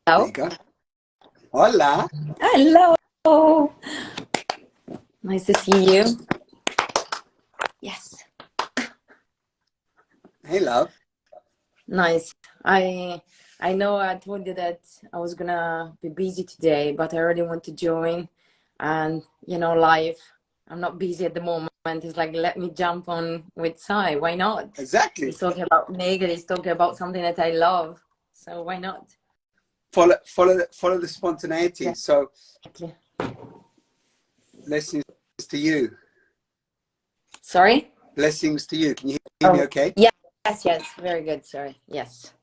There you Hello. go. Hola. Hello. Nice to see you. Yes. Hey, love. Nice. I know I told you that I was gonna be busy today, but I really want to join. And life. I'm not busy at the moment. It's like let me jump on with Sai. Why not? Exactly. He's talking about naked. He's talking about something that I love. So why not? Follow the spontaneity. Yeah. So, Exactly. blessings to you. Sorry? Blessings to you. Can you hear me Oh, okay? yes. Very good. Sorry. Yes.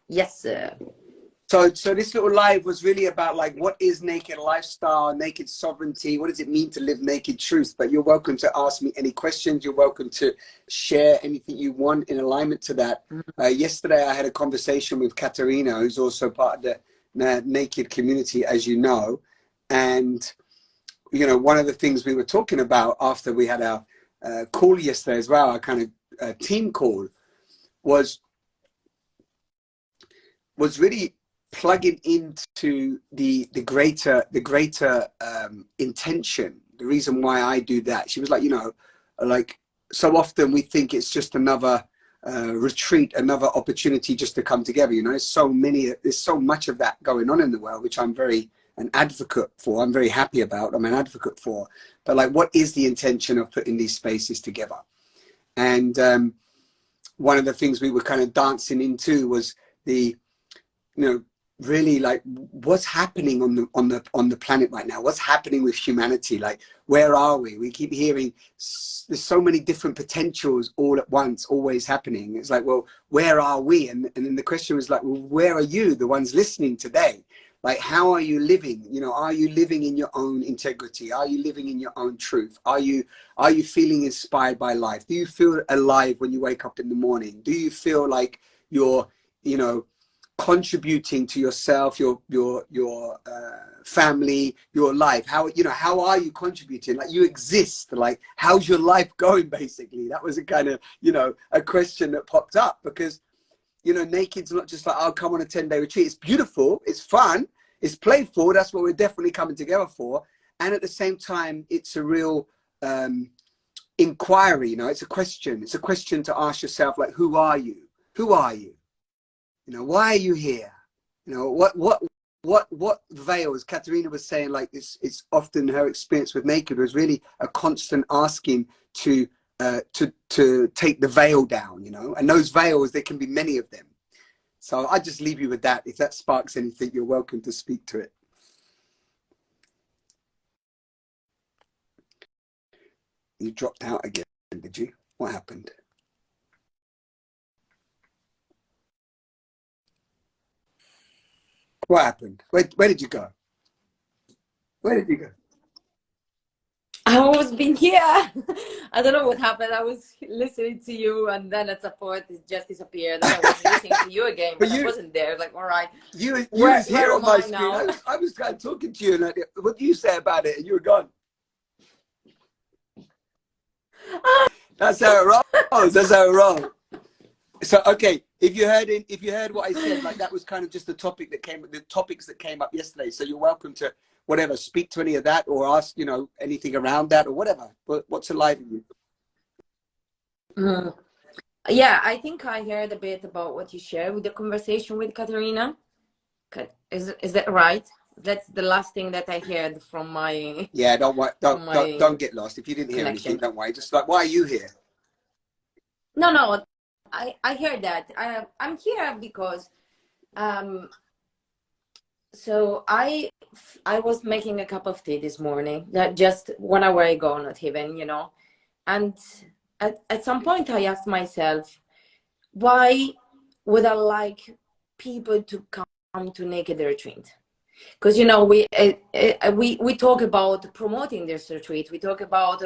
Yes, sir. So this little live was really about like, what is naked lifestyle, naked sovereignty? What does it mean to live naked truth? But you're welcome to ask me any questions. You're welcome to share anything you want in alignment to that. Yesterday, I had a conversation with Corinna, who's also part of the naked community, as you know. And, one of the things we were talking about after we had our call yesterday as well, our kind of team call, was really plugging into the greater intention. The reason why I do that, she was like, like so often we think it's just another retreat, another opportunity just to come together. There's so much of that going on in the world, which I'm very an advocate for. I'm very happy about. I'm an advocate for. But like, what is the intention of putting these spaces together? And one of the things we were kind of dancing into was the really like what's happening on the planet right now. What's happening with humanity? Like, where are we? We keep hearing there's so many different potentials all at once, always happening. It's like, well, where are we? And then the question was like, well, where are you, the ones listening today? Like, how are you living? Are you living in your own integrity? Are you living in your own truth? Are you feeling inspired by life? Do you feel alive when you wake up in the morning? Do you feel like you're contributing to yourself, your family, your life? How are you contributing? Like, you exist. Like, how's your life going? Basically, that was a kind of a question that popped up, because naked's not just like, I'll come on a 10-day retreat. It's beautiful, it's fun, it's playful. That's what we're definitely coming together for. And at the same time, it's a real inquiry. It's a question to ask yourself, like, who are you? Why are you here? What veils? Corinna was saying, like, it's often her experience with naked was really a constant asking to take the veil down, and those veils, there can be many of them. So I just leave you with that. If that sparks anything, you're welcome to speak to it. You dropped out again, did you? What happened? What happened? Where did you go? Where did you go? I always been here. I don't know what happened. I was listening to you, and then at some point it just disappeared. And I was listening to you again, but I wasn't there. Like, all right, you was here on my screen. Now? I was kind of talking to you, and what do you say about it? And you were gone. That's how it rolls. That's how it rolls. So, okay, if you heard what I said, like, that was kind of just the topics that came up yesterday. So you're welcome to whatever, speak to any of that, or ask, anything around that, or whatever. What's alive in you? Yeah, I think I heard a bit about what you shared with the conversation with Corinna. Is that right? That's the last thing that I heard from my don't get lost. If you didn't hear anything, don't worry. Just like, why are you here? No, I heard that. I'm here because so I was making a cup of tea this morning, just 1 hour ago, not even, and at some point I asked myself, why would I like people to come to Naked Retreat? Because we talk about promoting this retreat, we talk about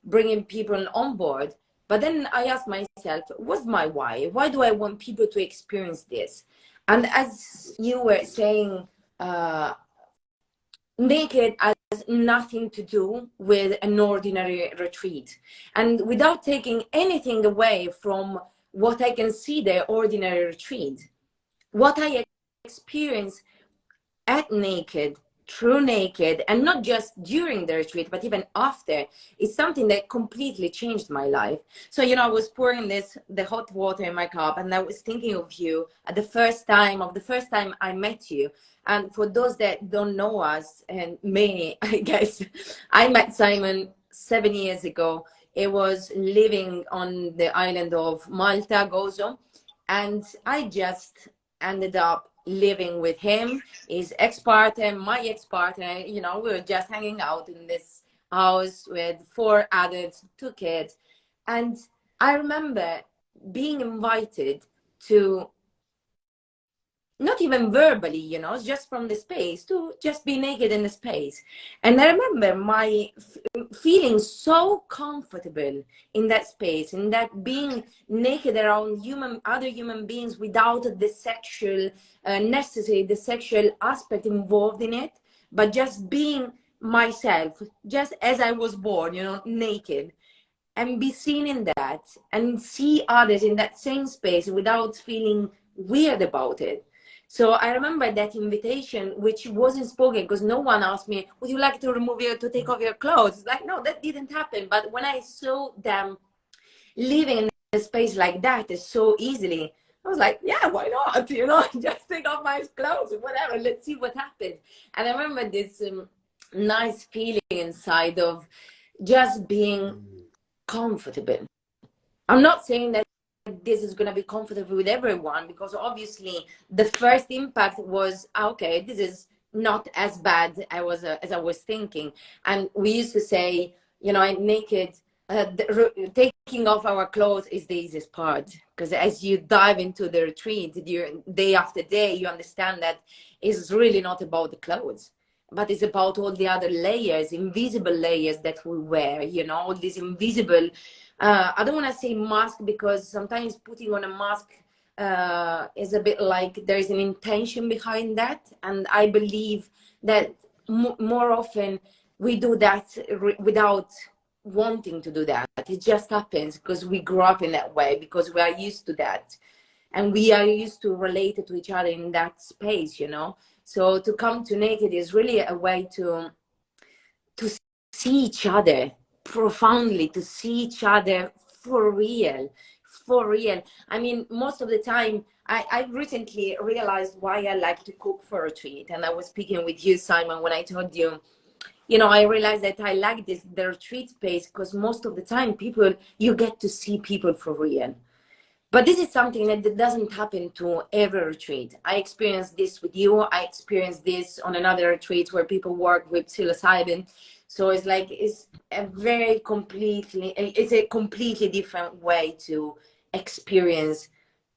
bringing people on board, but then I asked myself, what's my why? Why do I want people to experience this? And as you were saying, naked has nothing to do with an ordinary retreat, and without taking anything away from what I can see the ordinary retreat, what I experience at naked, true naked, and not just during the retreat, but even after, is something that completely changed my life. So, I was pouring the hot water in my cup, and I was thinking of you at the first time I met you. And for those that don't know us, and many, I guess, I met Simon 7 years ago. It was living on the island of Malta, Gozo, and I just ended up living with him, his ex-partner, my ex-partner. We were just hanging out in this house with 4 adults, 2 kids. And I remember being invited to, not even verbally, just from the space, to just be naked in the space. And I remember my feeling so comfortable in that space, in that being naked around other human beings without the sexual necessity, the sexual aspect involved in it, but just being myself, just as I was born, naked, and be seen in that, and see others in that same space without feeling weird about it. So I remember that invitation, which wasn't spoken, because no one asked me, would you like to take off your clothes? Like, no, that didn't happen. But when I saw them living in a space like that so easily, I was like, yeah, why not? Just take off my clothes, whatever, let's see what happens. And I remember this nice feeling inside of just being comfortable. I'm not saying that this is going to be comfortable with everyone, because obviously the first impact was, okay, this is not as bad as I was thinking. And we used to say, naked, taking off our clothes is the easiest part, because as you dive into the retreat, day after day, you understand that it's really not about the clothes, but it's about all the other layers, invisible layers that we wear, all these invisible, I don't want to say mask, because sometimes putting on a mask is a bit like there's an intention behind that. And I believe that more often we do that without wanting to do that. It just happens because we grew up in that way, because we are used to that. And we are used to relate to each other in that space, So to come to naked is really a way to see each other profoundly, to see each other for real. I mean, most of the time, I recently realized why I like to cook for a retreat. And I was speaking with you, Simon, when I told you, I realized that I like the retreat space, because most of the time you get to see people for real. But this is something that doesn't happen to every retreat. I experienced this with you. I experienced this on another retreat where people work with psilocybin. So it's like, it's a completely different way to experience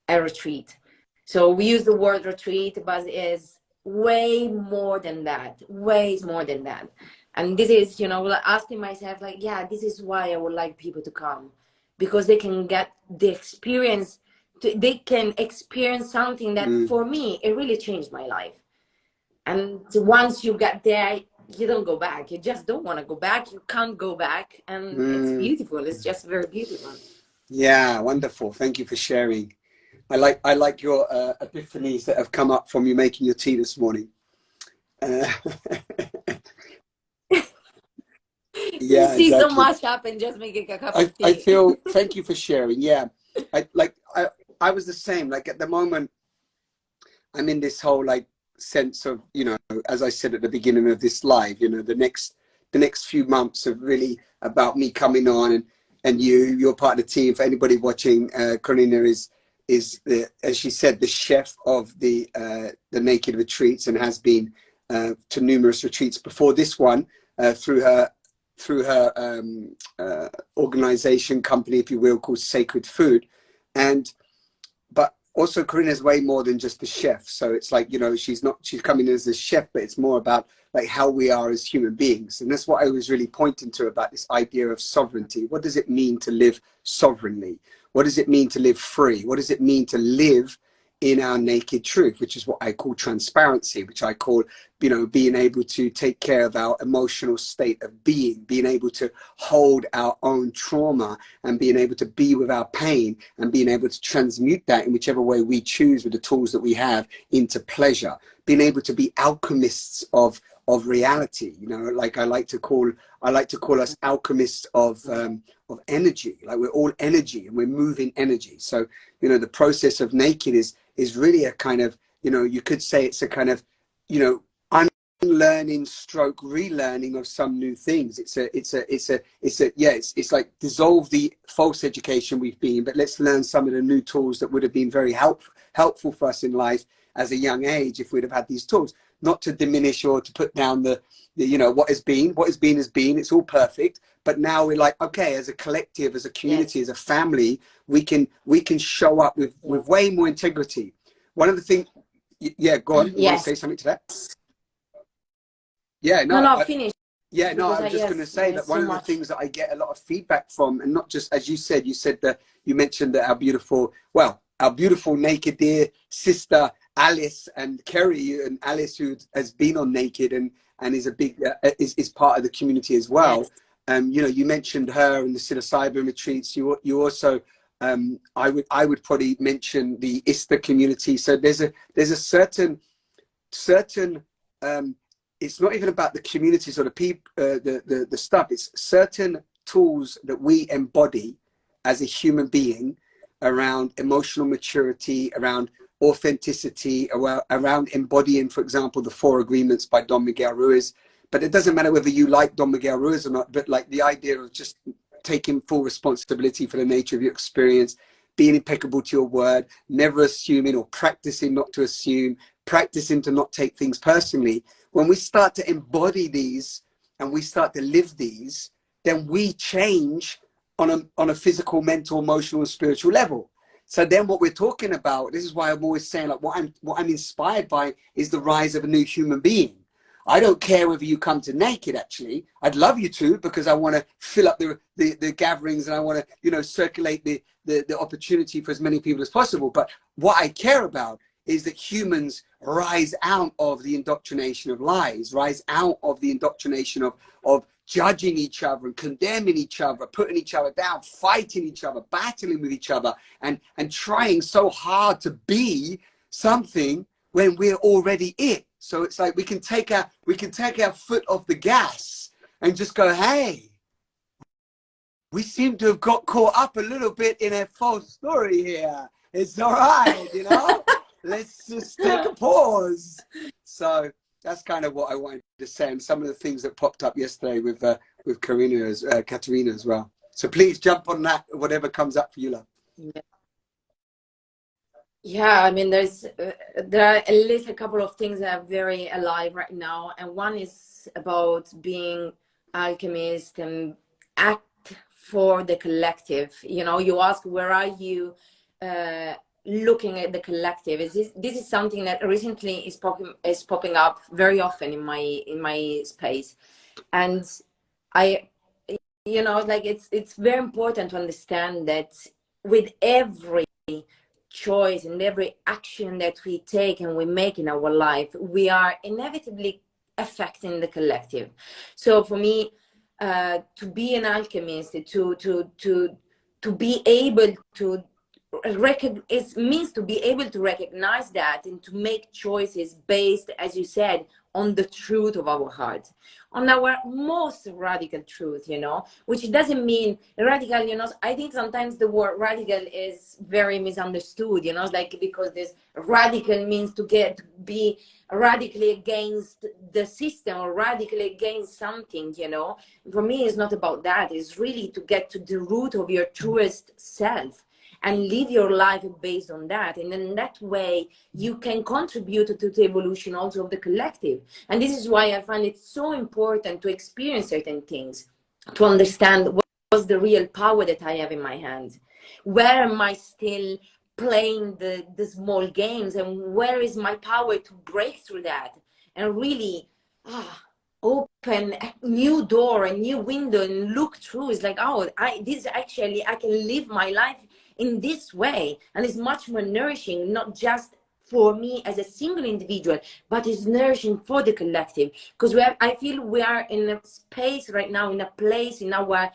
a retreat. So we use the word retreat, but it's way more than that, way more than that. And this is, asking myself, like, yeah, this is why I would like people to come, because they can get the experience, they can experience something that for me, it really changed my life. And once you get there, you don't go back. You just don't want to go back. You can't go back. And it's beautiful. It's just very beautiful. Yeah, wonderful. Thank you for sharing. I like your epiphanies that have come up from you making your tea this morning. You Yeah, see so exactly. much happen just making a cup of tea. I feel, thank you for sharing. Yeah, I was the same. Like, at the moment, I'm in this whole like sense of, as I said at the beginning of this live, the next few months are really about me coming on, and you're part of the team. For anybody watching, Corinna is as she said, the chef of the naked retreats, and has been to numerous retreats before this one, through her organization, company, if you will, called Sacred Food. But also Corinna is way more than just a chef. So it's like, she's coming in as a chef, but it's more about like how we are as human beings. And that's what I was really pointing to about this idea of sovereignty. What does it mean to live sovereignly? What does it mean to live free? What does it mean to live in our naked truth, which is what I call transparency, which I call, you know, being able to take care of our emotional state of being able to hold our own trauma and being able to be with our pain and being able to transmute that in whichever way we choose with the tools that we have into pleasure, being able to be alchemists of reality. You know, like I like to call us alchemists of energy. Like we're all energy and we're moving energy. So, you know, the process of naked is really a kind of, you know, you could say it's a kind of, you know, unlearning stroke relearning of some new things. It's like dissolve the false education we've been, but let's learn some of the new tools that would have been very helpful for us in life as a young age if we'd have had these tools. Not to diminish or to put down the you know, what has been has been, it's all perfect. But now we're like, okay, as a collective, as a community, as a family, we can show up with way more integrity. One of the things, yeah, go on, you want to say something to that? Yeah, no, finish. Yeah, no, I was just going to say that one of the things that I get a lot of feedback from, and not just, as you said that you mentioned that our beautiful naked dear sister Alice and Kerry, and Alice, who has been on Naked and is a big is part of the community as well. You know, you mentioned her and the psilocybin retreats. You also I would probably mention the ISTA community. So there's a certain it's not even about the communities or the people, the stuff. It's certain tools that we embody as a human being around emotional maturity, around authenticity, around embodying, for example, the 4 agreements by Don Miguel Ruiz. But it doesn't matter whether you like Don Miguel Ruiz or not, but like the idea of just taking full responsibility for the nature of your experience, being impeccable to your word, never assuming or practicing not to assume, practicing to not take things personally. When we start to embody these and we start to live these, then we change on a physical, mental, emotional, and spiritual level. So then what we're talking about, this is why I'm always saying, like, what I'm inspired by is the rise of a new human being. I don't care whether you come to Naked, actually. I'd love you to, because I want to fill up the gatherings and I want to, you know, circulate the opportunity for as many people as possible. But what I care about is that humans rise out of the indoctrination of lies, rise out of the indoctrination of judging each other and condemning each other, putting each other down, fighting each other, battling with each other, and trying so hard to be something when we're already it. So it's like we can take our foot off the gas and just go, hey, we seem to have got caught up a little bit in a false story here. It's all right, you know? Let's just take a pause. So that's kind of what I wanted to say, and some of the things that popped up yesterday with Katerina as well. So please jump on that, whatever comes up for you, love. Yeah, I mean, there are at least a couple of things that are very alive right now, and one is about being alchemist and act for the collective. You know, you ask, where are you looking at the collective? This is something that recently is popping up very often in my space, and you know, like it's very important to understand that with every choice and every action that we take and we make in our life, we are inevitably affecting the collective. So for me, to be an alchemist, to be able to it means to be able to recognize that and to make choices based, as you said, on the truth of our heart, on our most radical truth, you know, which doesn't mean radical, you know. I think sometimes the word radical is very misunderstood, you know, like, because this radical means to be radically against the system or radically against something, you know. For me, it's not about that. It's really to get to the root of your truest self and live your life based on that. And in that way, you can contribute to the evolution also of the collective. And this is why I find it so important to experience certain things, to understand what's the real power that I have in my hands. Where am I still playing the small games, and where is my power to break through that and really open a new door, a new window, and look through. It's like, oh, I can live my life in this way. And it's much more nourishing, not just for me as a single individual, but it's nourishing for the collective. Because I feel we are in a space right now, in a place in our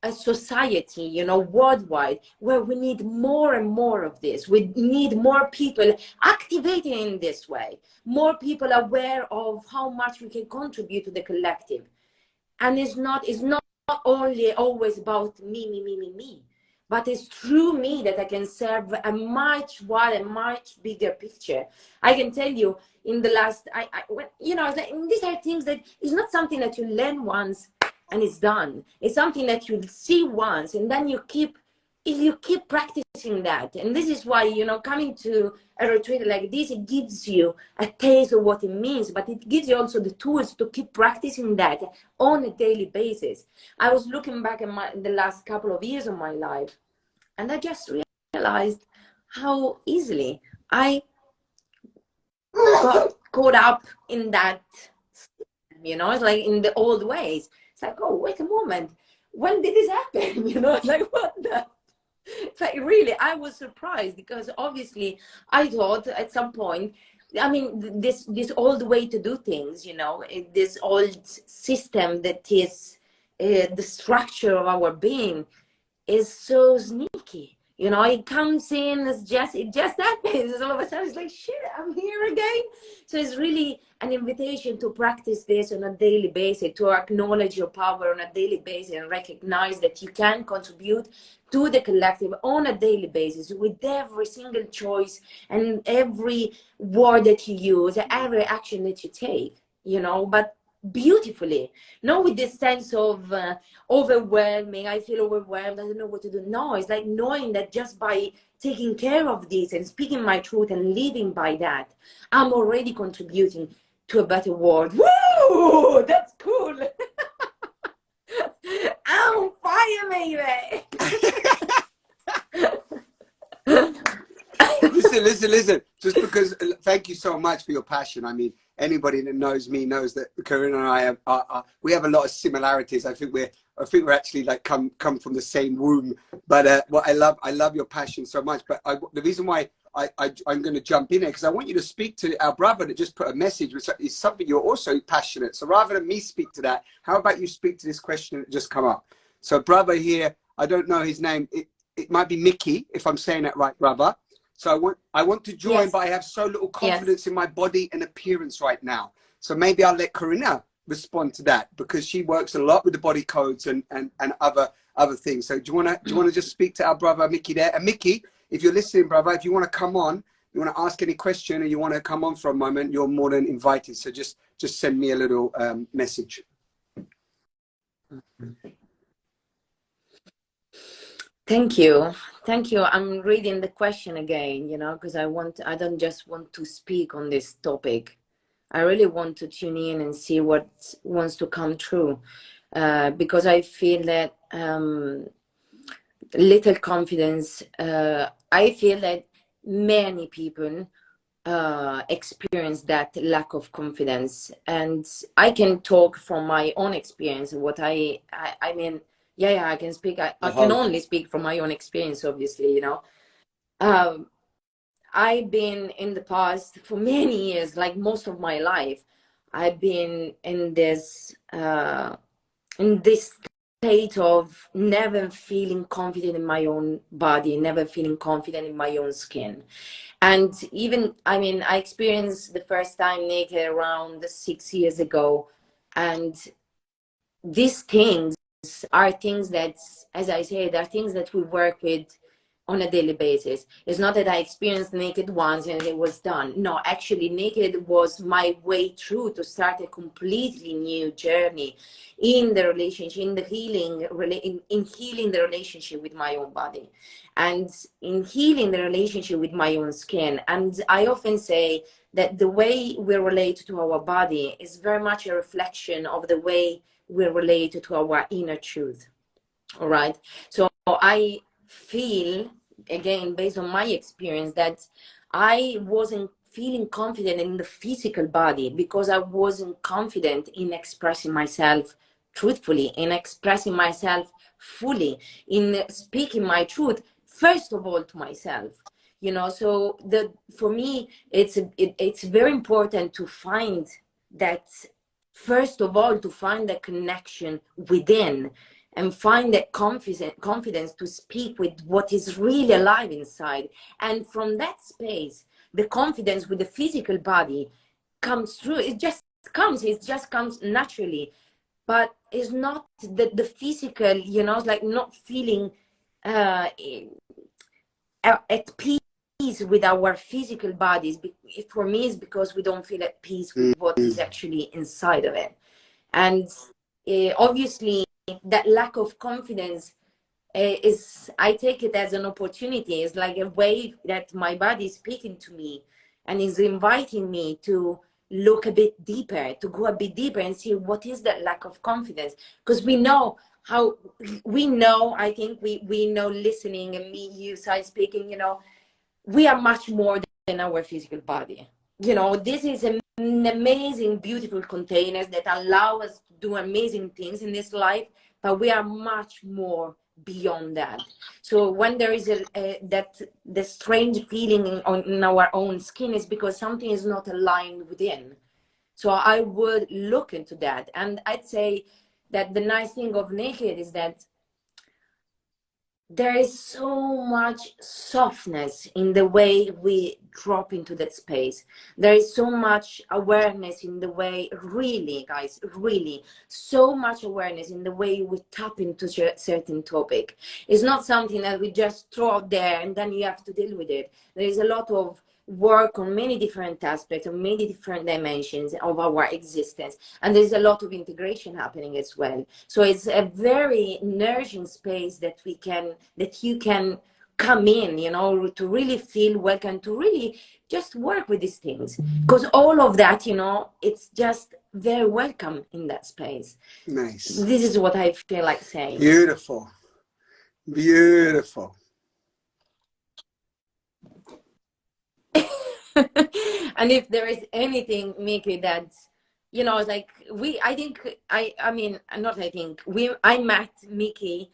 a society, you know, worldwide, where we need more and more of this. We need more people activated in this way, more people aware of how much we can contribute to the collective. And it's not only always about me, but it's through me that I can serve a much wider, much bigger picture. I can tell you, in the last, you know, these are things that is not something that you learn once and it's done. It's something that you see once, and then if you keep practicing that. And this is why, you know, coming to a retreat like this, it gives you a taste of what it means, but it gives you also the tools to keep practicing that on a daily basis. I was looking back at the last couple of years of my life, and I just realized how easily I got caught up in that, you know, it's like in the old ways. It's like, oh, wait a moment, when did this happen? You know, like, what the? It's like, really, I was surprised, because obviously I thought at some point, I mean, this old way to do things, you know, this old system that is the structure of our being is so sneaky. You know, it comes in, it just happens. All of a sudden, it's like, shit, I'm here again. So it's really an invitation to practice this on a daily basis, to acknowledge your power on a daily basis, and recognize that you can contribute to the collective on a daily basis with every single choice and every word that you use, every action that you take, you know, but beautifully, not with this sense of overwhelming, I feel overwhelmed, I don't know what to do. No, it's like knowing that just by taking care of this and speaking my truth and living by that, I'm already contributing to a better world. Woo! That's cool. I'm on fire, baby. Listen. Just because, thank you so much for your passion. I mean, anybody that knows me knows that Corinna and I we have a lot of similarities. I think we're actually like come from the same womb. But what I love your passion so much. But the reason why I'm going to jump in there, because I want you to speak to our brother that just put a message, which is something you're also passionate. So rather than me speak to that, how about you speak to this question that just come up? So brother here, I don't know his name. It might be Mickey, if I'm saying that right, brother. So I want to join, yes, but I have so little confidence, yes, in my body and appearance right now. So maybe I'll let Corinna respond to that, because she works a lot with the body codes and other things. So do you want to just speak to our brother Mickey there? And Mickey, if you're listening, brother, if you want to come on, you want to ask any question, or you want to come on for a moment, you're more than invited. So just send me a little message. Thank you. I'm reading the question again, you know, because I don't just want to speak on this topic. I really want to tune in and see what wants to come true, because I feel that little confidence. I feel that many people experience that lack of confidence, and I can talk from my own experience. What I mean. Yeah, I can speak. I can only speak from my own experience, obviously, you know. I've been in the past for many years, like most of my life, I've been in this state of never feeling confident in my own body, never feeling confident in my own skin. And even, I mean, I experienced the first time naked around 6 years ago. And these things are things that, as I said, are things that we work with on a daily basis. It's not that I experienced naked once and it was done. No, actually, naked was my way through to start a completely new journey in the relationship, in the healing, in healing the relationship with my own body, and in healing the relationship with my own skin. And I often say that the way we relate to our body is very much a reflection of the way we relate to our inner truth. All right. So I feel, again, based on my experience, that I wasn't feeling confident in the physical body because I wasn't confident in expressing myself truthfully, in expressing myself fully, in speaking my truth first of all to myself, you know. So for me, it's very important to find that, first of all, to find the connection within, and find that confidence to speak with what is really alive inside. And from that space, the confidence with the physical body comes through. It just comes naturally. But it's not the physical, you know, it's like not feeling at peace with our physical bodies. For me, it's because we don't feel at peace with what is actually inside of it. And obviously, that lack of confidence I take it as an opportunity. It's like a way that my body is speaking to me and is inviting me to look a bit deeper, to go a bit deeper and see what is that lack of confidence. Because I think we know, listening, and me, you, side speaking, you know, we are much more than our physical body. You know, this is an amazing, beautiful containers that allow us to do amazing things in this life, but we are much more beyond that. So when there is the strange feeling in our own skin, is because something is not aligned within. So I would look into that. And I'd say that the nice thing of naked is that there is so much softness in the way we drop into that space. There is so much awareness in the way, really, guys, really, so much awareness in the way we tap into certain topic. It's not something that we just throw out there and then you have to deal with it. There is a lot of work on many different aspects, on many different dimensions of our existence, and there's a lot of integration happening as well. So it's a very nourishing space that you can come in, you know, to really feel welcome, to really just work with these things, because all of that, you know, it's just very welcome in that space. Nice. This is what I feel like saying. Beautiful. Beautiful. And if there is anything, Mickey, that, you know, it's like I met Mickey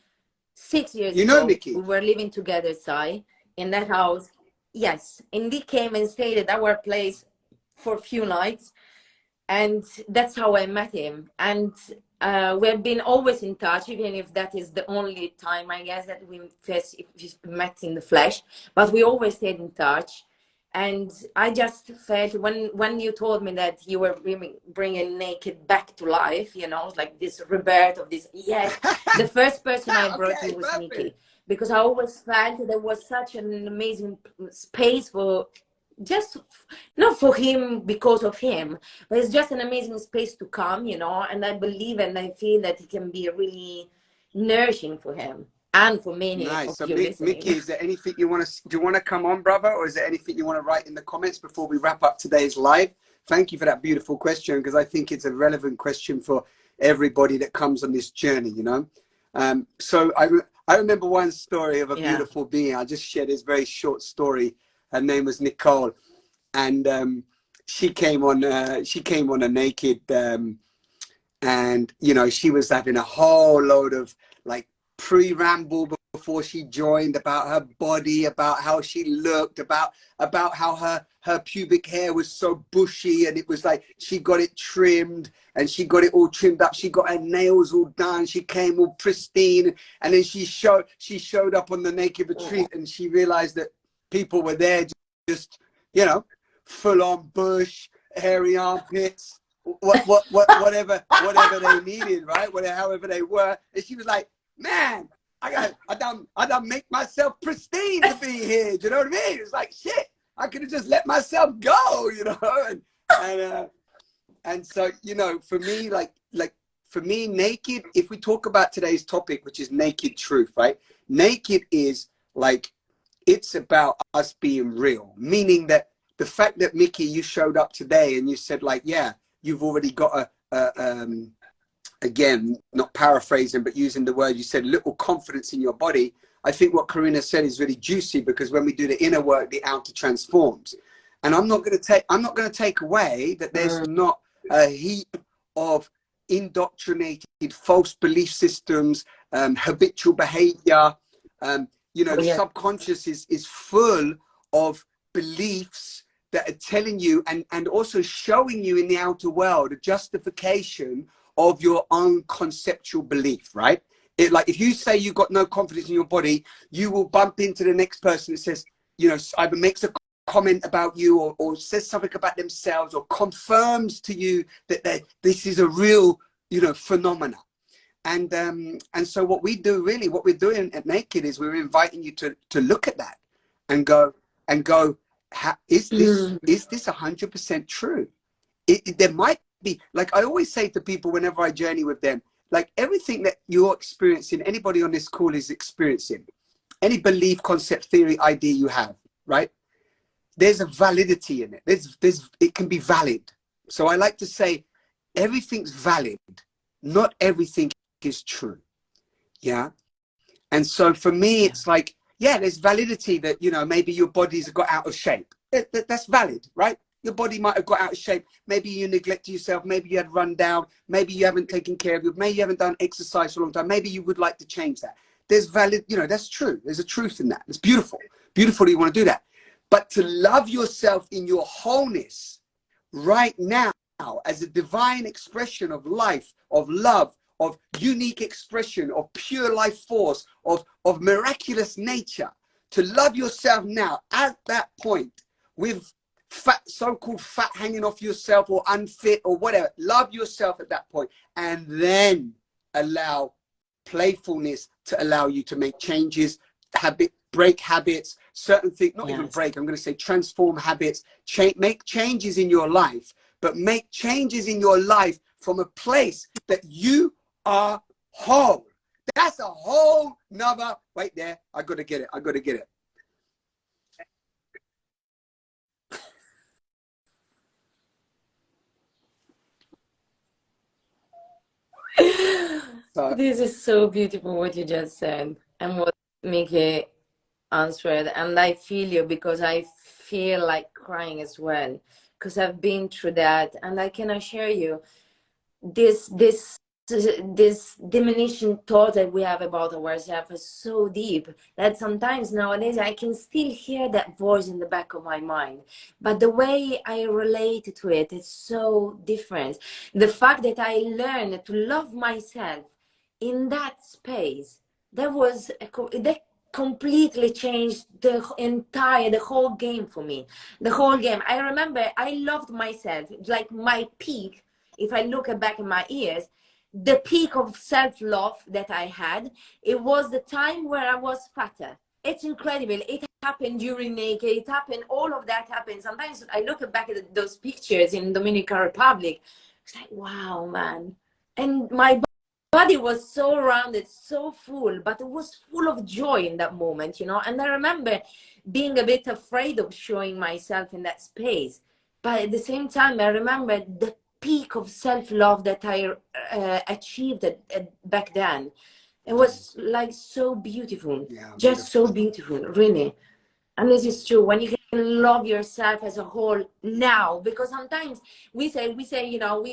6 years ago. You know Mickey? We were living together, Sai, in that house. Yes. And he came and stayed at our place for a few nights. And that's how I met him. And we've been always in touch, even if that is the only time, I guess, that we first met in the flesh. But we always stayed in touch. And I just felt when you told me that you were bringing naked back to life, you know, like this rebirth of this. Yes, the first person I brought in was Mickey, because I always felt there was such an amazing space for, just not for him because of him, but it's just an amazing space to come, you know. And I believe and I feel that it can be really nourishing for him. And for many nice. of So you listening. Mickey, is there anything do you want to come on, brother, or is there anything you want to write in the comments before we wrap up today's live? Thank you for that beautiful question, because I think it's a relevant question for everybody that comes on this journey, you know. So I remember one story of a beautiful being. I'll just share this very short story. Her name was Nicole, and she came on a naked, and you know, she was having a whole load of like pre-ramble before she joined about her body, about how she looked, about how her pubic hair was so bushy, and it was like she got it trimmed and she got it all trimmed up. She got her nails all done. She came all pristine, and then she showed up on the naked retreat, and she realized that people were there just, you know, full on bush, hairy armpits, whatever they needed, right? However they were. And she was like, man, I done make myself pristine to be here. Do you know what I mean? It's like, shit, I could have just let myself go, you know? And so, you know, for me, for me, naked, if we talk about today's topic, which is naked truth, right? Naked is like, it's about us being real, meaning that the fact that, Mickey, you showed up today and you said, like, yeah, you've already got again, not paraphrasing, but using the word, you said little confidence in your body. I think what Corinna said is really juicy, because when we do the inner work, the outer transforms. And I'm not going to take away that there's not a heap of indoctrinated false belief systems, habitual behavior, you know, Oh, the yeah. subconscious is full of beliefs that are telling you and also showing you in the outer world a justification of your own conceptual belief, right? It, like, if you say you've got no confidence in your body, you will bump into the next person that says, you know, either makes a comment about you or says something about themselves or confirms to you that this is a real, you know, phenomena. And so what we do, really, what we're doing at Naked is we're inviting you to look at that and go, is this 100% true? There might be, like I always say to people whenever I journey with them, like everything that you're experiencing, anybody on this call is experiencing, any belief, concept, theory, idea you have, right? There's a validity in it. It can be valid. So I like to say everything's valid. Not everything is true. Yeah. And so for me, it's like, yeah, there's validity that, you know, maybe your body's got out of shape. That's valid, right? Your body might have got out of shape. Maybe you neglected yourself. Maybe you had run down. Maybe you haven't taken care of you. Maybe you haven't done exercise for a long time. Maybe you would like to change that. There's valid, you know, that's true. There's a truth in that. It's beautiful. Beautiful that you want to do that. But to love yourself in your wholeness right now as a divine expression of life, of love, of unique expression, of pure life force, of miraculous nature, to love yourself now at that point with fat, so-called fat hanging off yourself or unfit or whatever. Love yourself at that point and then allow playfulness to allow you to make changes, break habits, certain things, not even break, I'm going to say transform habits, make changes in your life, but make changes in your life from a place that you are whole. That's a whole nother, wait there, I got to get it, I got to get it. So, this is so beautiful what you just said and what Mickey answered, and I feel you because I feel like crying as well because I've been through that, and I can assure you this diminishing thought that we have about ourselves is so deep that sometimes nowadays I can still hear that voice in the back of my mind, but the way I relate to it is so different. The fact that I learned to love myself in that space, that completely changed the whole game for me. The whole game. I remember I loved myself, like my peak. If I look back in my years, the peak of self-love that I had, it was the time where I was fatter. It's incredible. It happened during Naked. It happened. All of that happened. Sometimes I look back at those pictures in Dominican Republic. It's like, wow, man. And my body was so rounded, so full, but it was full of joy in that moment, you know. And I remember being a bit afraid of showing myself in that space. But at the same time, I remember the peak of self-love that I achieved back then. It was like so beautiful, just so beautiful, really. And this is true when you can love yourself as a whole now, because sometimes we say, you know,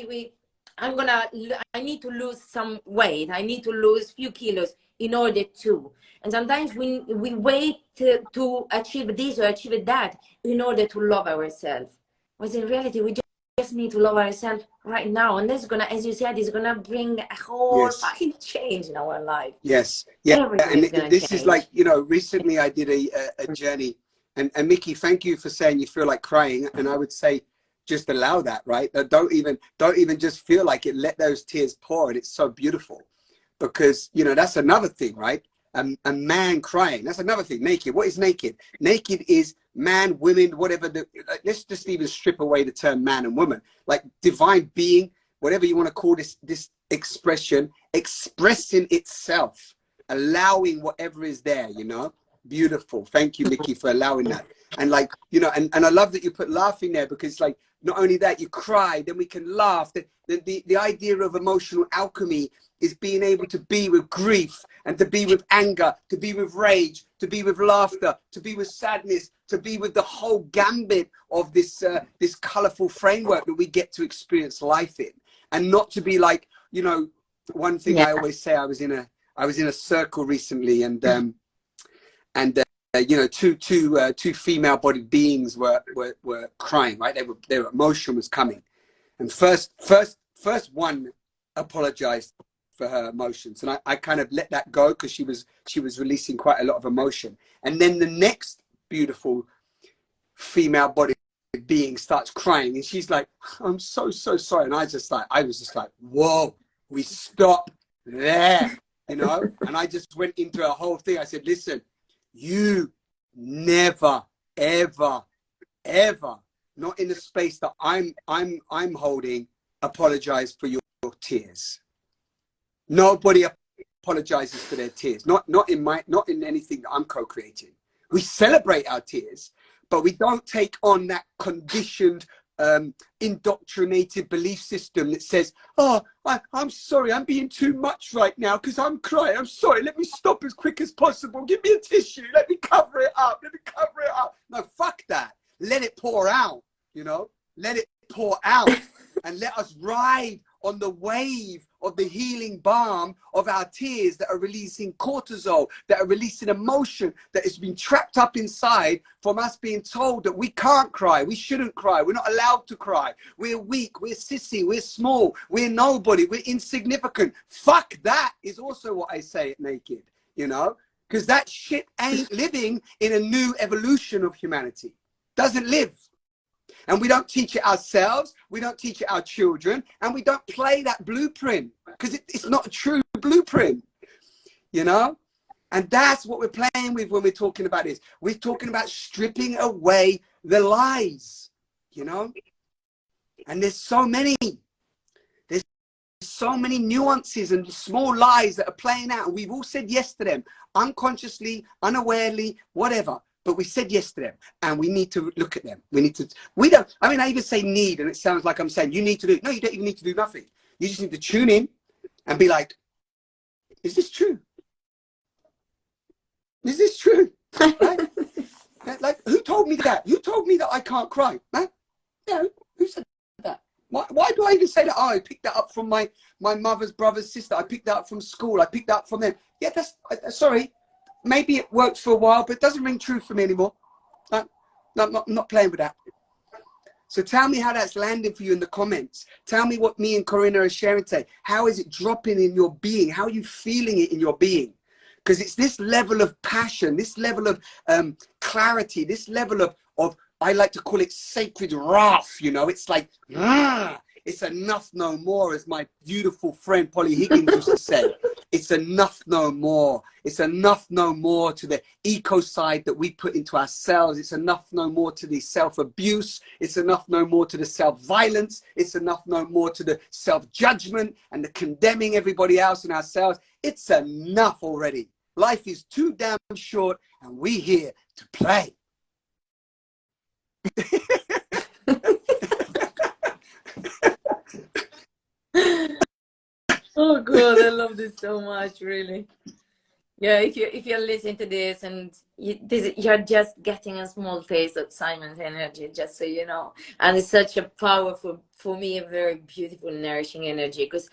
I need to lose some weight. I need to lose a few kilos in order to. And sometimes we wait to achieve this or achieve that in order to love ourselves. But in reality, we just need to love ourselves right now. And that's gonna, as you said, is gonna bring a whole fucking change in our life. Yes. Yeah. Everything is gonna this change. is like, you know, recently I did a journey, and Mickey, thank you for saying you feel like crying. And I would say, just allow that, right? Don't even just feel like it. Let those tears pour, and it's so beautiful, because, you know, that's another thing, right? A man crying, that's another thing. Naked, what is naked? Naked is man, women, whatever. Let's just even strip away the term man and woman, like divine being, whatever you want to call this expression, expressing itself, allowing whatever is there, you know. Beautiful. Thank you, Mickey, for allowing that. And like, you know, and I love that you put laughing there, because like, not only that, you cry, then we can laugh. The idea of emotional alchemy is being able to be with grief, and to be with anger, to be with rage, to be with laughter, to be with sadness, to be with the whole gambit of this this colorful framework that we get to experience life in. And not to be like, you know, one thing I always say, I was in a circle recently, and and you know, two female-bodied beings were crying, right? Their emotion was coming, and first one apologized for her emotions, and I kind of let that go because she was releasing quite a lot of emotion, and then the next beautiful female-bodied being starts crying, and she's like, "I'm so sorry," and I was just like, "Whoa, we stop there," you know, and I just went into a whole thing. I said, "Listen, you never, ever, not in the space that I'm holding, apologize for your tears. Nobody apologizes for their tears. Not in anything that I'm co-creating. We celebrate our tears, but we don't take on that conditioned, indoctrinated belief system that says, "Oh, I'm sorry, I'm being too much right now because I'm crying. I'm sorry. Let me stop as quick as possible. Give me a tissue. Let me cover it up. Let me cover it up." No, fuck that. Let it pour out. You know, let it pour out, and let us ride on the wave of the healing balm of our tears that are releasing cortisol, that are releasing emotion that has been trapped up inside from us being told that we can't cry, we shouldn't cry, we're not allowed to cry, we're weak, we're sissy, we're small, we're nobody, we're insignificant. Fuck that is also what I say at Naked, you know, because that shit ain't living in a new evolution of humanity. Doesn't live. And we don't teach it ourselves, we don't teach it our children, and we don't play that blueprint because it's not a true blueprint, you know? And that's what we're playing with when we're talking about this. We're talking about stripping away the lies, you know? And there's so many nuances and small lies that are playing out. And we've all said yes to them, unconsciously, unawarely, whatever. But we said yes to them, and we need to look at them. I even say need, and it sounds like I'm saying you need to do. No, you don't even need to do nothing. You just need to tune in and be like, is this true? Is this true? Right? Like, who told me that? You told me that I can't cry. Huh? No, who said that? Why do I even say that? Oh, I picked that up from my mother's brother's sister. I picked that up from school. I picked that up from them. Yeah, sorry. Maybe it worked for a while, but it doesn't ring true for me anymore. No, I'm not playing with that. So tell me how that's landing for you in the comments. Tell me what me and Corinna are sharing today. How is it dropping in your being? How are you feeling it in your being? Because it's this level of passion, this level of clarity, this level of I like to call it sacred wrath, you know? It's like, it's enough no more, as my beautiful friend Polly Higgins used to say. It's enough no more. It's enough no more to the ecocide that we put into ourselves. It's enough no more to the self-abuse. It's enough no more to the self-violence. It's enough no more to the self-judgment and the condemning everybody else and ourselves. It's enough already. Life is too damn short, and we're here to play. Oh God, I love this so much, really. Yeah, if you're listening to this and you're just getting a small taste of Simon's energy, just so you know, and it's such a powerful, for me, a very beautiful, nourishing energy. Because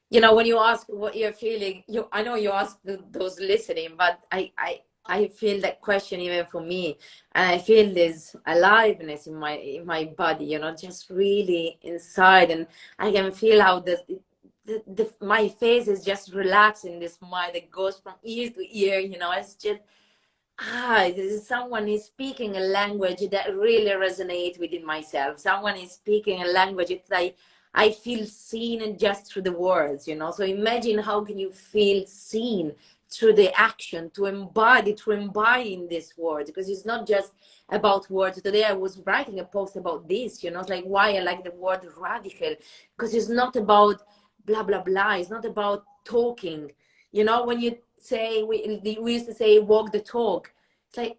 you know, when you ask what you're feeling, I know you ask those listening, but I feel that question even for me, and I feel this aliveness in my body, you know, just really inside, and I can feel how my face is just relaxing, this mind that goes from ear to ear, you know. It's just this is someone is speaking a language that really resonates within myself. Someone is speaking a language that I feel seen, and just through the words, you know. So imagine how can you feel seen through the action, to embody in this words, because it's not just about words. Today I was writing a post about this, you know. It's like why I like the word radical, because it's not about blah blah blah. It's not about talking, you know. When you say we used to say walk the talk, it's like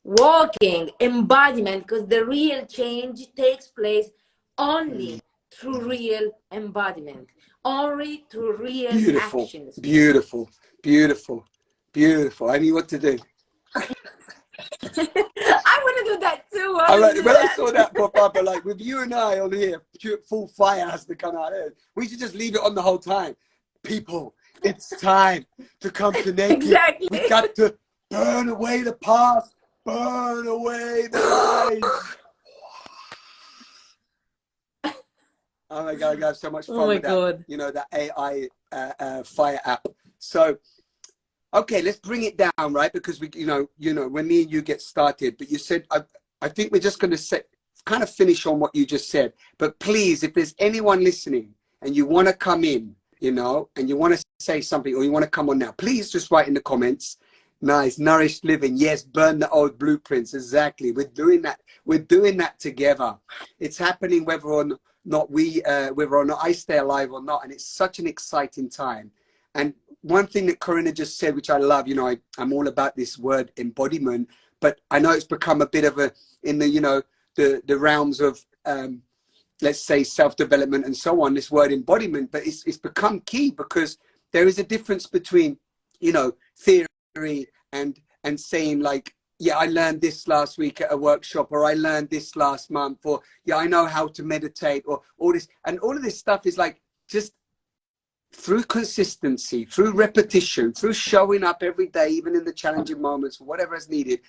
walking embodiment, because the real change takes place only through real embodiment, only through real actions. Beautiful. I knew what to do. I want to do that too. I saw that pop up, like with you and I on here, full fire has to come out. We should just leave it on the whole time. People, it's time to come to Naked. Exactly. We got to Burn away the past, burn away the lies. Oh my God, I have so much Oh fun my with that, God. you know, that AI fire app. So, okay, let's bring it down, right? Because we, when me and you get started, but you said, I think we're just going to kind of finish on what you just said. But please, if there's anyone listening and you want to come in, and you want to say something or you want to come on now, please just write in the comments. Nice, nourished living. Yes, burn the old blueprints. Exactly. We're doing that. We're doing that together. It's happening whether or not whether or not I stay alive or not. And it's such an exciting time. And one thing that Corinna just said, which I love, I'm all about this word embodiment, but I know it's become a bit of in the, the realms of, let's say, self-development and so on, this word embodiment, but it's become key because there is a difference between, theory and saying like, yeah, I learned this last week at a workshop, or I learned this last month, or yeah, I know how to meditate, or all this. And all of this stuff is like just through consistency, through repetition, through showing up every day, even in the challenging moments, whatever is needed,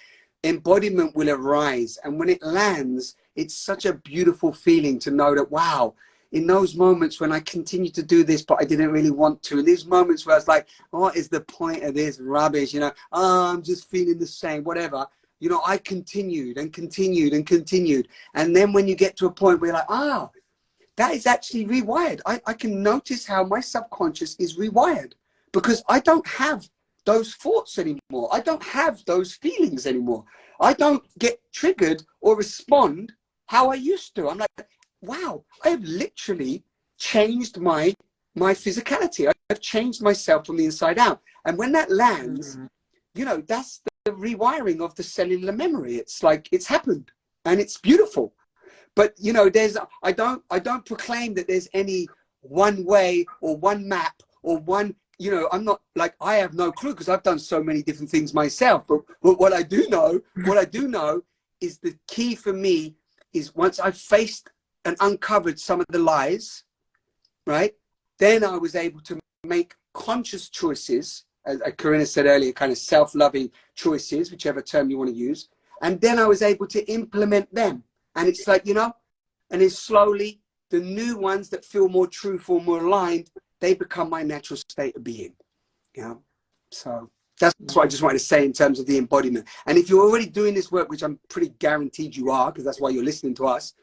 embodiment will arise. And when it lands, it's such a beautiful feeling to know that, wow, in those moments when I continue to do this, but I didn't really want to, in these moments where I was like, what is the point of this rubbish? Oh, I'm just feeling the same, whatever. I continued and continued and continued. And then when you get to a point where you're like, that is actually rewired. I can notice how my subconscious is rewired because I don't have those thoughts anymore. I don't have those feelings anymore. I don't get triggered or respond how I used to. I'm like, wow, I have literally changed my physicality. I've changed myself from the inside out. And when that lands, that's the rewiring of the cellular memory. It's like it's happened and it's beautiful. But I don't proclaim that there's any one way or one map or one, I'm not like, I have no clue because I've done so many different things myself. But what I do know is the key for me is once I've faced and uncovered some of the lies, right? Then I was able to make conscious choices, as Corinna said earlier, kind of self-loving choices, whichever term you want to use. And then I was able to implement them. And it's like, and then slowly the new ones that feel more truthful, more aligned, they become my natural state of being. So that's what I just wanted to say in terms of the embodiment. And if you're already doing this work, which I'm pretty guaranteed you are, because that's why you're listening to us,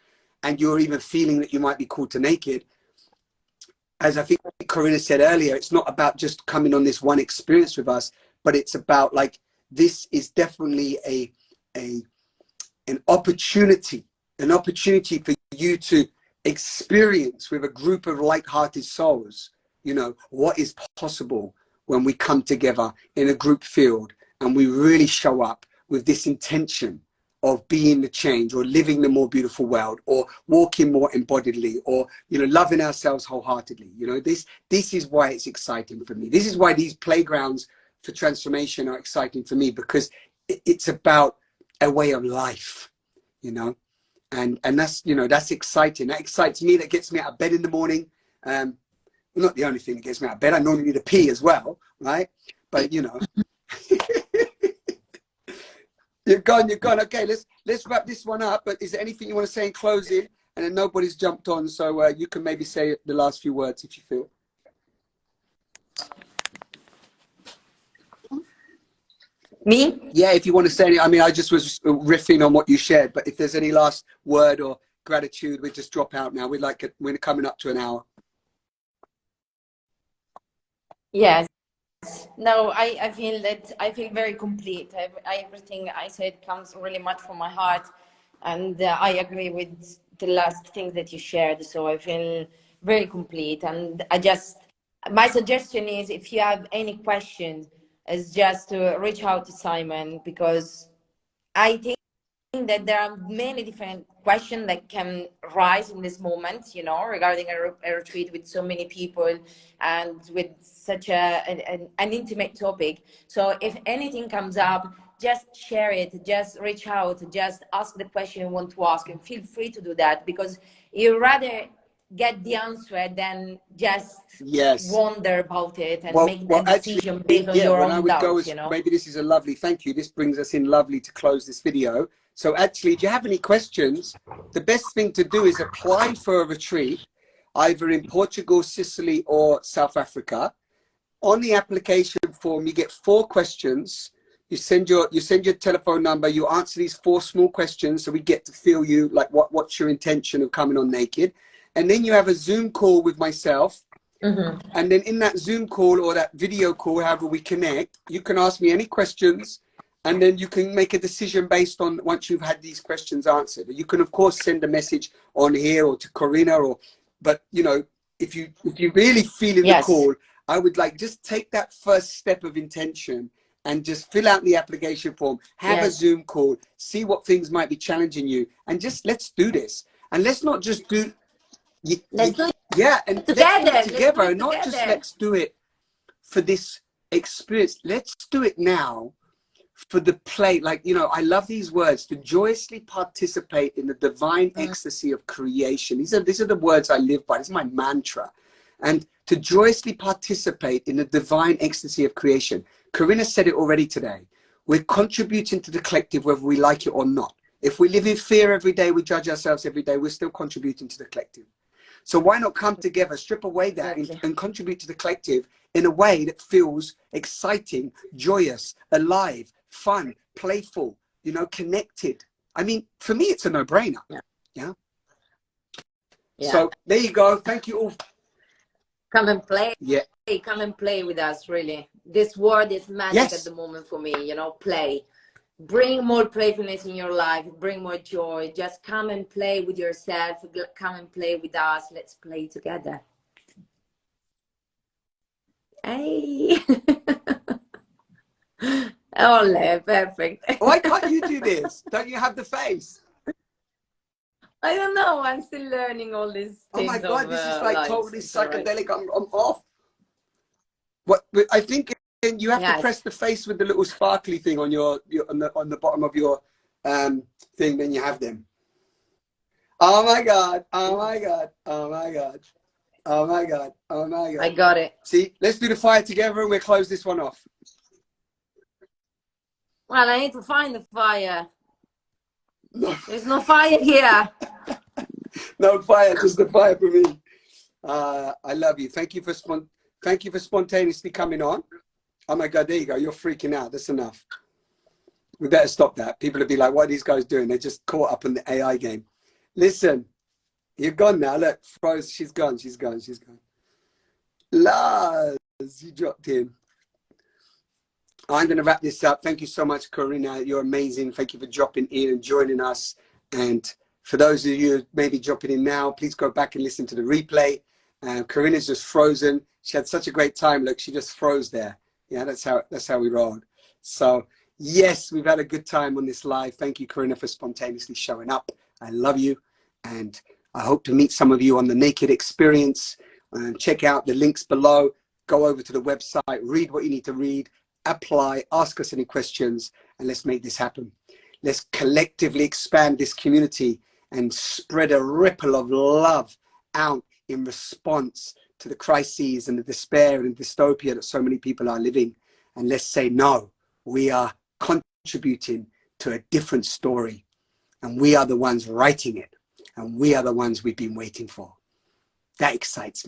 and you're even feeling that you might be called to naked, as I think Corinna said earlier, it's not about just coming on this one experience with us, but it's about like, this is definitely an opportunity for you to experience with a group of like-hearted souls, what is possible when we come together in a group field and we really show up with this intention of being the change or living the more beautiful world or walking more embodiedly or, loving ourselves wholeheartedly. This is why it's exciting for me. This is why these playgrounds for transformation are exciting for me, because it's about a way of life, and that's, that's exciting. That excites me. That gets me out of bed in the morning. Not the only thing that gets me out of bed. I normally need a pee as well, right? But you're gone. Okay, let's wrap this one up. But is there anything you want to say in closing? And then nobody's jumped on, so you can maybe say the last few words if you feel. Me? Yeah, if you want to say any. I mean, I just was riffing on what you shared. But if there's any last word or gratitude, we just drop out now. We're coming up to an hour. Yes. No, I feel that I feel very complete. Everything I said comes really much from my heart, and I agree with the last thing that you shared. So I feel very complete, and my suggestion is, if you have any questions, is just to reach out to Simon, because I think that there are many different questions that can rise in this moment, regarding a retreat with so many people and with such an intimate topic. So if anything comes up, just share it, just reach out, just ask the question you want to ask, and feel free to do that, because you rather get the answer than just Yes. wonder about it and Well, make a decision actually, based on yeah, your what I own would go doubts, is, you know. maybe this is a lovely, thank you. This brings us in lovely to close this video. So actually, if you have any questions, the best thing to do is apply for a retreat, either in Portugal, Sicily, or South Africa. On the application form, you get 4 questions. You send your telephone number, you answer these 4 small questions, so we get to feel you, like what's your intention of coming on Naked. And then you have a Zoom call with myself. And then in that Zoom call or that video call, however we connect, you can ask me any questions, and then you can make a decision based on once you've had these questions answered. You can of course send a message on here or to Corinna, or, but you know, if you really feel in the call, I would like just take that first step of intention and just fill out the application form, have a Zoom call, see what things might be challenging you, and just let's do this. And let's not just do Let's do it and let's do together. it Let's do together, it and not just together. let's do it for this experience. Let's do it now for the play. Like, you know, I love these words, to joyously participate in the divine ecstasy of creation. These are the words I live by. This is my mantra. And to joyously participate in the divine ecstasy of creation. Corinna said it already today. We're contributing to the collective whether we like it or not. If we live in fear every day, we judge ourselves every day, we're still contributing to the collective. So why not come together, strip away that, and contribute to the collective in a way that feels exciting, joyous, alive, fun, playful, you know, connected. I mean, for me, it's a no-brainer. Yeah. So there you go. Thank you all. Come and play. Yeah. Come and play with us, really. This word is magic at the moment for me, you know, play. Bring more playfulness in your life, bring more joy. Just come and play with yourself, come and play with us. Let's play together. Hey. Ole, perfect. Why can't you do this? Don't you have the face? I don't know. I'm still learning all these things. Oh my God, this is like totally psychedelic. Right. I'm off. What I think you have to press the face with the little sparkly thing on your on the bottom of your thing. Then you have them. Oh my God! Oh my God! Oh my God! Oh my God! Oh my God! I got it. See, let's do the fire together, and we'll close this one off. Well, I need to find the fire. There's no fire here. No fire, just the fire for me. I love you. Thank you for spontaneously coming on. Oh my God, there you go. You're freaking out. That's enough. We better stop that. People will be like, what are these guys doing? They're just caught up in the AI game. Listen, you're gone now. Look, Rose, she's gone. She's gone. She's gone. Lars, you dropped in. I'm going to wrap this up. Thank you so much, Corinna. You're amazing. Thank you for dropping in and joining us. And for those of you maybe dropping in now, please go back and listen to the replay. Corinna's just frozen. She had such a great time. Look, she just froze there. Yeah, that's how we roll. So yes, we've had a good time on this live. Thank you, Corinna, for spontaneously showing up. I love you. And I hope to meet some of you on the Naked Experience. Check out the links below. Go over to the website, read what you need to read, apply, ask us any questions, and let's make this happen. Let's collectively expand this community and spread a ripple of love out in response to the crises and the despair and dystopia that so many people are living. And let's say, no, we are contributing to a different story, and we are the ones writing it, and we are the ones we've been waiting for. That excites me.